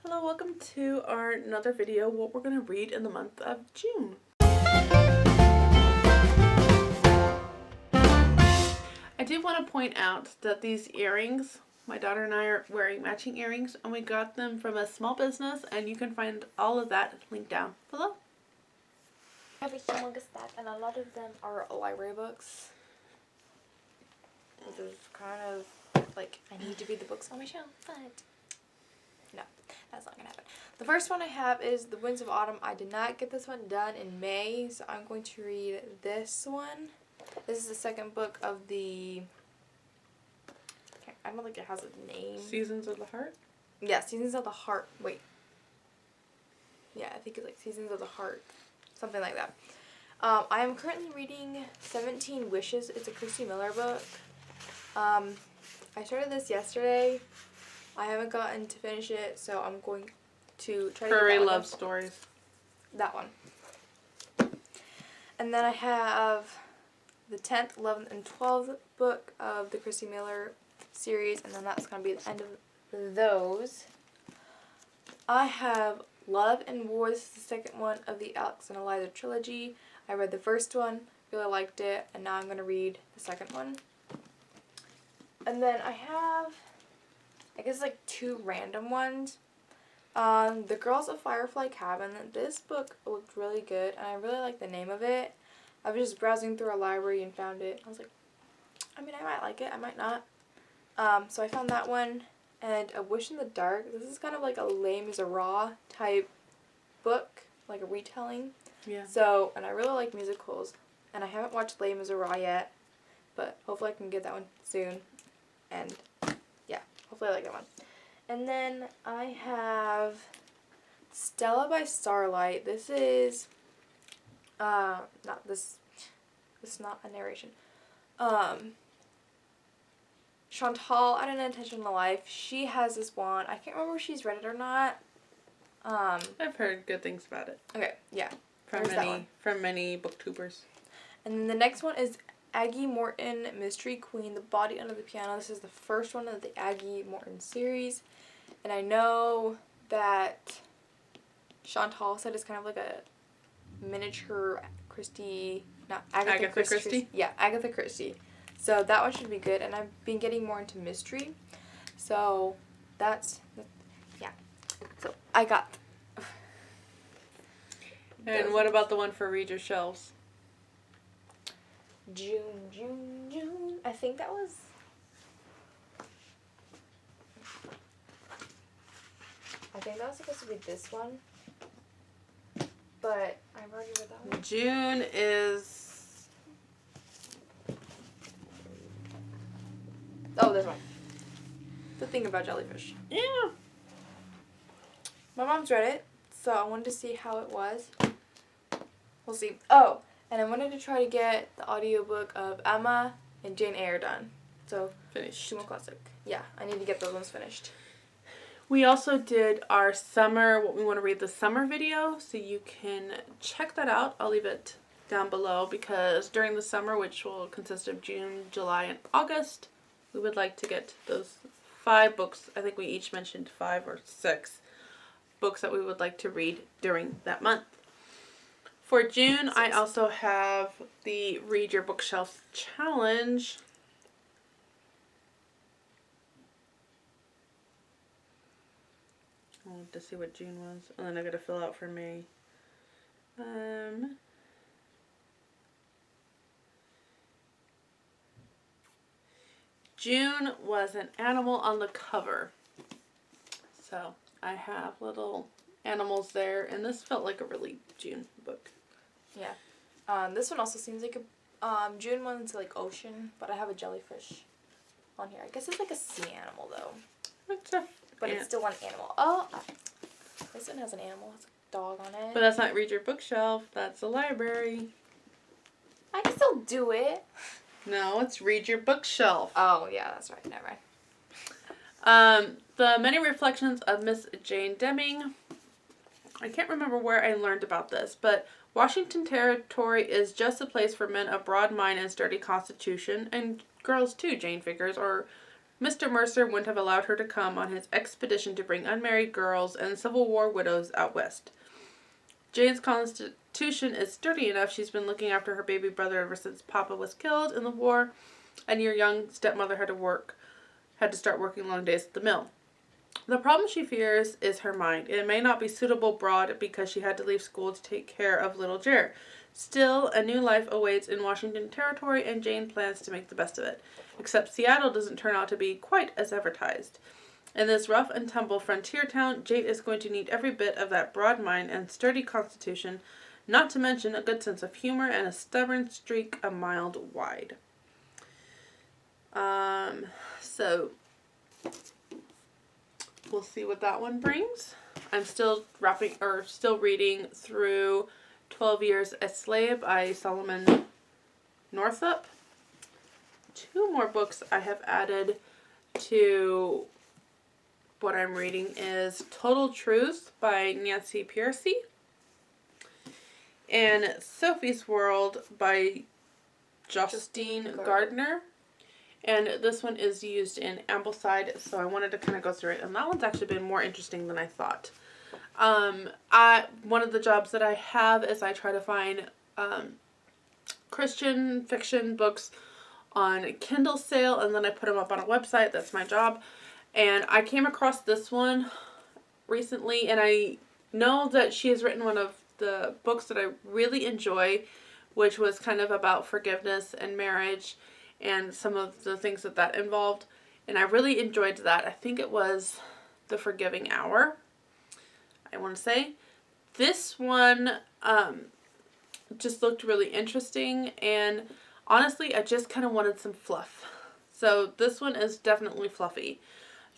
Hello, welcome to our another video, what we're going to read in the month of June. I did want to point out that these earrings, my daughter and I are wearing matching earrings, and we got them from a small business, and you can find all of that linked down below. I have a humongous stack, and a lot of them are library books. Which is kind of like, I need to read the books on my shelf, but no, that's not gonna happen. The first one I have is The Winds of Autumn. I did not get this one done in May, so I'm going to read this one. This is the second book of the, I don't think it has a name. Seasons of the Heart? Yeah, Seasons of the Heart. Wait. Yeah, I think it's like Seasons of the Heart. Something like that. I am currently reading 17 Wishes. It's a Christy Miller book. I started this yesterday. I haven't gotten to finish it, so I'm going to try to get Furry that Love one. Stories. That one. And then I have the 10th, 11th, and 12th book of the Christy Miller series, and then that's going to be the end of those. I have Love and War. This is the second one of the Alex and Eliza trilogy. I read the first one, really liked it, and now I'm going to read the second one. And then I have, I guess, like two random ones. The Girls of Firefly Cabin. This book looked really good, and I really like the name of it. I was just browsing through a library and found it. I was like, I mean, I might like it, I might not. So I found that one. And A Wish in the Dark. This is kind of like a Les Miserables type book, like a retelling. Yeah. So, and I really like musicals, and I haven't watched Les Miserables yet, but hopefully I can get that one soon. And yeah, hopefully I like that one. And then I have Stella by Starlight. This is not this. This is not a narration. Chantal, I An Intentional Life. She has this one. I can't remember if she's read it or not. I've heard good things about it. Okay, yeah. From many booktubers. And then the next one is Aggie Morton, Mystery Queen, The Body Under the Piano. This is the first one of the Aggie Morton series. And I know that Chantal said it's kind of like a miniature Christie, not Agatha Christie. Yeah, Agatha Christie. So that one should be good. And I've been getting more into mystery. So that's, yeah. So I got. And what about the one for Read Your Shelves? June. I think that was. I think that was supposed to be this one. But I've already read that one. June is. Oh, this one. The Thing About Jellyfish. Yeah. My mom's read it, so I wanted to see how it was. We'll see. Oh, and I wanted to try to get the audiobook of Emma and Jane Eyre done. So, Finished. Sumo Classic. Yeah, I need to get those ones finished. We also did our summer, what we want to read the summer video, so you can check that out. I'll leave it down below because during the summer, which will consist of June, July, and August, we would like to get those 5 books. I think we each mentioned 5 or 6 books that we would like to read during that month. For June, I also have the Read Your Bookshelf Challenge. I want to see what June was. And then I got to fill out for May. June was an animal on the cover. So I have little animals there. And this felt like a really June book. Yeah. This one also seems like a June one's like ocean, but I have a jellyfish on here. I guess it's like a sea animal though. But it's still one animal. Oh, this one has an animal. It's a dog on it. But that's not Read Your Bookshelf. That's a library. I can still do it. No, it's Read Your Bookshelf. Oh, yeah, that's right. Never mind. The Many Reflections of Miss Jane Deming. I can't remember where I learned about this, but Washington Territory is just a place for men of broad mind and sturdy constitution, and girls too, Jane figures, or Mr. Mercer wouldn't have allowed her to come on his expedition to bring unmarried girls and Civil War widows out west. Jane's constitution is sturdy enough. She's been looking after her baby brother ever since Papa was killed in the war, and your young stepmother had to start working long days at the mill. The problem she fears is her mind. It may not be suitable abroad because she had to leave school to take care of little Jer. Still, a new life awaits in Washington Territory, and Jane plans to make the best of it. Except Seattle doesn't turn out to be quite as advertised. In this rough and tumble frontier town, Jane is going to need every bit of that broad mind and sturdy constitution, not to mention a good sense of humor and a stubborn streak a mile wide. So we'll see what that one brings. I'm still reading through 12 Years a Slave by Solomon Northup. 2 more books I have added to what I'm reading is Total Truth by Nancy Pearcey and Sophie's World by Justine Gardner. And this one is used in Ambleside, so I wanted to kind of go through it. And that one's actually been more interesting than I thought. One of the jobs that I have is I try to find Christian fiction books on Kindle sale, and then I put them up on a website. That's my job. And I came across this one recently, and I know that she has written one of the books that I really enjoy, which was kind of about forgiveness and marriage and some of the things that involved. And I really enjoyed that. I think it was The Forgiving Hour, I want to say. This one just looked really interesting, and honestly, I just kind of wanted some fluff. So this one is definitely fluffy.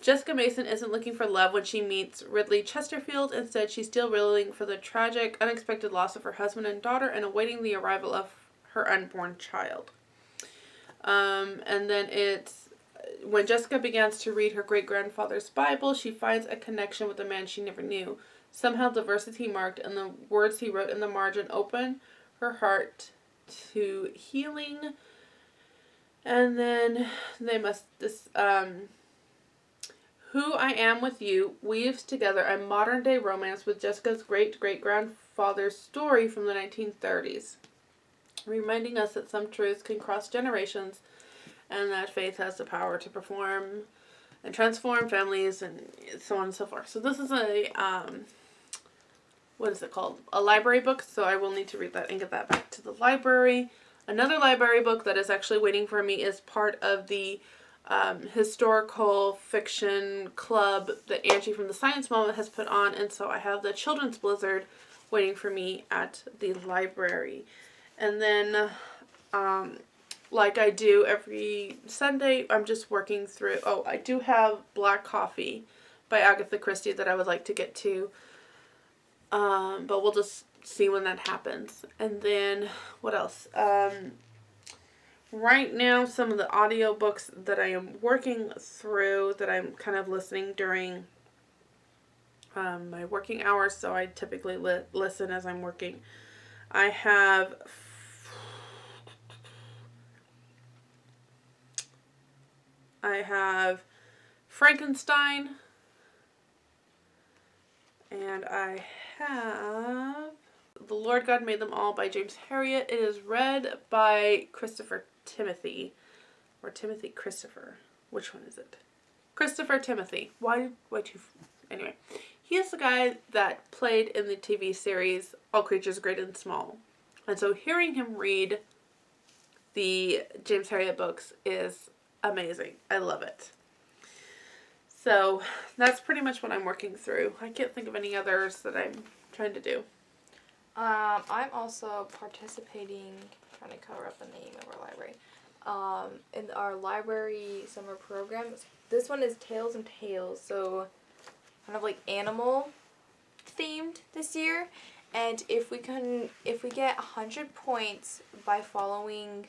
Jessica Mason isn't looking for love when she meets Ridley Chesterfield. Instead, she's still reeling for the tragic, unexpected loss of her husband and daughter and awaiting the arrival of her unborn child. And then it's when Jessica begins to read her great-grandfather's Bible, she finds a connection with a man she never knew. Somehow the verses he marked and the words he wrote in the margin open her heart to healing. And then Who I Am With You weaves together a modern-day romance with Jessica's great-great-grandfather's story from the 1930s, reminding us that some truths can cross generations and that faith has the power to perform and transform families and so on and so forth. So this is a, what is it called? A library book, so I will need to read that and get that back to the library. Another library book that is actually waiting for me is part of the historical fiction club that Angie from the Science Moment has put on, and so I have the Children's Blizzard waiting for me at the library. And then, like I do every Sunday, I'm just working through, I do have Black Coffee by Agatha Christie that I would like to get to, but we'll just see when that happens. And then, what else? Right now, some of the audiobooks that I am working through, that I'm kind of listening during my working hours, so I typically listen as I'm working. I have Frankenstein, and I have The Lord God Made Them All by James Herriot. It is read by Christopher Timothy, or Timothy Christopher. Which one is it? Christopher Timothy. Anyway, he is the guy that played in the TV series All Creatures Great and Small. And so hearing him read the James Herriot books is amazing. I love it. So that's pretty much what I'm working through. I can't think of any others that I'm trying to do. I'm also participating, trying to cover up the name of our library, in our library summer program. This one is Tales and Tales, so kind of like animal themed this year. And if we get 100 points by following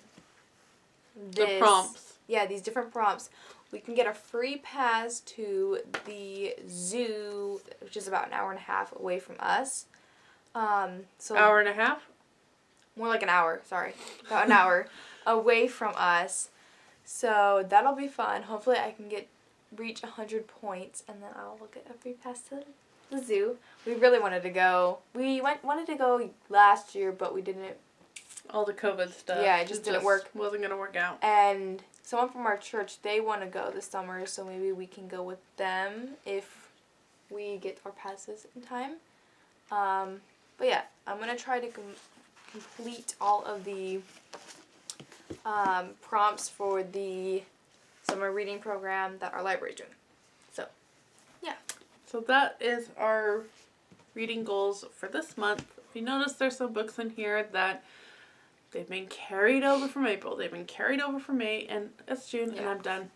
The prompts. Yeah, these different prompts, we can get a free pass to the zoo, which is about an hour and a half away from us. Hour and a half? More like an hour, sorry. About an hour away from us. So that'll be fun. Hopefully I can reach 100 points, and then I'll get a free pass to the zoo. We really wanted to go. We wanted to go last year, but we didn't. All the COVID stuff. Yeah, it just didn't work. Wasn't gonna work out. And someone from our church, they want to go this summer, so maybe we can go with them if we get our passes in time. But yeah, I'm gonna try to complete all of the prompts for the summer reading program that our library is doing. So, yeah. So that is our reading goals for this month. If you notice, there's some books in here that they've been carried over from April. They've been carried over from May, and it's June, and I'm done.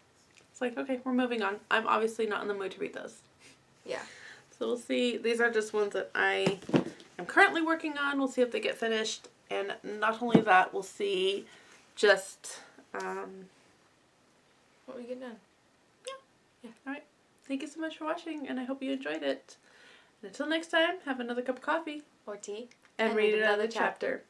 It's like, okay, we're moving on. I'm obviously not in the mood to read those. Yeah. So we'll see. These are just ones that I am currently working on. We'll see if they get finished. And not only that, we'll see just... what we get done. Yeah. All right. Thank you so much for watching, and I hope you enjoyed it. And until next time, have another cup of coffee. Or tea. And read another chapter.